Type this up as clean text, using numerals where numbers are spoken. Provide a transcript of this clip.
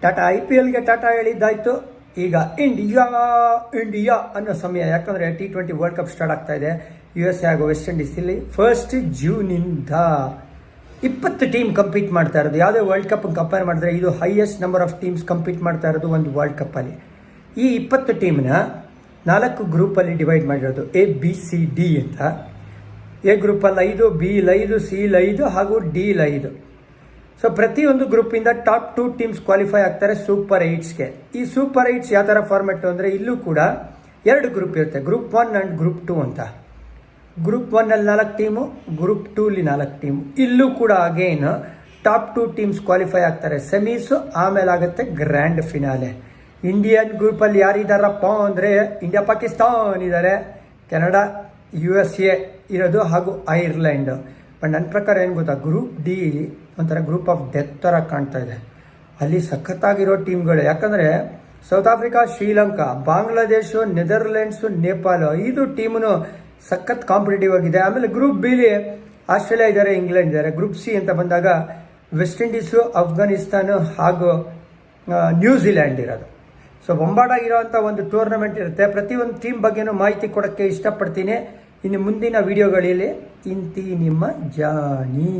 ಟಾಟಾ IPLಗೆ ಟಾಟಾ ಹೇಳಿದ್ದಾಯಿತು. ಈಗ ಇಂಡಿಯಾ ಅನ್ನೋ ಸಮಯ, ಯಾಕಂದರೆ T20 ವರ್ಲ್ಡ್ ಕಪ್ ಸ್ಟಾರ್ಟ್ ಆಗ್ತಾ ಇದೆ. USA ಹಾಗೂ ವೆಸ್ಟ್ ಇಂಡೀಸಲ್ಲಿ 1 ಜೂನಿಂದ 20 ಟೀಮ್ ಕಂಪೀಟ್ ಮಾಡ್ತಾ ಇರೋದು. ಯಾವುದೇ ವರ್ಲ್ಡ್ ಕಪ್ ಕಂಪೇರ್ ಮಾಡಿದ್ರೆ ಇದು highest number of teams compete ಮಾಡ್ತಾ ಇರೋದು ಒಂದು ವರ್ಲ್ಡ್ ಕಪ್ಪಲ್ಲಿ. ಈ 20 ಟೀಮ್ನ 4 ಗ್ರೂಪಲ್ಲಿ ಡಿವೈಡ್ ಮಾಡಿರೋದು, ABCD ಅಂತ. ಎ ಗ್ರೂಪಲ್ಲಿ 5, B 5, C 5 ಹಾಗೂ D 5. ಸೊ ಪ್ರತಿಯೊಂದು ಗ್ರೂಪಿಂದ ಟಾಪ್ 2 ಟೀಮ್ಸ್ ಕ್ವಾಲಿಫೈ ಆಗ್ತಾರೆ ಸೂಪರ್ 8ಸ್ಗೆ. ಈ ಸೂಪರ್ 8s ಯಾವ ಥರ ಫಾರ್ಮೆಟು ಅಂದರೆ, ಇಲ್ಲೂ ಕೂಡ 2 ಗ್ರೂಪ್ ಇರುತ್ತೆ, ಗ್ರೂಪ್ 1 ಆ್ಯಂಡ್ ಗ್ರೂಪ್ 2 ಅಂತ. ಗ್ರೂಪ್ 1ಅಲ್ಲಿ 4 ಟೀಮು, ಗ್ರೂಪ್ 2ಅಲ್ಲಿ 4 ಟೀಮು. ಇಲ್ಲೂ ಕೂಡ ಅಗೇನ್ ಟಾಪ್ 2 ಟೀಮ್ಸ್ ಕ್ವಾಲಿಫೈ ಆಗ್ತಾರೆ ಸೆಮೀಸು, ಆಮೇಲೆ ಆಗುತ್ತೆ ಗ್ರ್ಯಾಂಡ್ ಫಿನಾಲೆ. ಇಂಡಿಯನ್ ಗ್ರೂಪಲ್ಲಿ ಯಾರಿದ್ದಾರಪ್ಪ ಅಂದರೆ ಇಂಡಿಯಾ, ಪಾಕಿಸ್ತಾನ್ ಇದ್ದಾರೆ, ಕೆನಡಾ, USA ಇರೋದು ಹಾಗೂ ಐರ್ಲೆಂಡ್. ಬಟ್ ನನ್ನ ಪ್ರಕಾರ ಏನು ಗೊತ್ತಾ, ಗ್ರೂಪ್ D ಒಂಥರ ಗ್ರೂಪ್ ಆಫ್ ಡೆತ್ ಥರ ಕಾಣ್ತಾ ಇದೆ. ಅಲ್ಲಿ ಸಖತ್ತಾಗಿರೋ ಟೀಮ್ಗಳು, ಯಾಕಂದರೆ South Africa, Sri Lanka, Bangladesh, Netherlands, Nepal 5 team ಸಖತ್ ಕಾಂಪಿಟೇಟಿವ್ ಆಗಿದೆ. ಆಮೇಲೆ ಗ್ರೂಪ್ ಬಿಲಿ ಆಸ್ಟ್ರೇಲಿಯಾ ಇದ್ದಾರೆ, ಇಂಗ್ಲೆಂಡ್ ಇದ್ದಾರೆ. ಗ್ರೂಪ್ C ಅಂತ ಬಂದಾಗ ವೆಸ್ಟ್ ಇಂಡೀಸು, ಅಫ್ಘಾನಿಸ್ತಾನ ಹಾಗೂ ನ್ಯೂಜಿಲ್ಯಾಂಡ್ ಇರೋದು. ಸೊ ಬೊಂಬಾಟಾಗಿರೋವಂಥ ಒಂದು ಟೂರ್ನಮೆಂಟ್ ಇರುತ್ತೆ. ಪ್ರತಿಯೊಂದು ಟೀಮ್ ಬಗ್ಗೆನೂ ಮಾಹಿತಿ ಕೊಡೋಕ್ಕೆ ಇಷ್ಟಪಡ್ತೀನಿ. ಇನ್ನು ಮುಂದಿನ ವಿಡಿಯೋಗಳಲ್ಲಿ ಇಂತಿ ನಿಮ್ಮ ಜಾನಿ.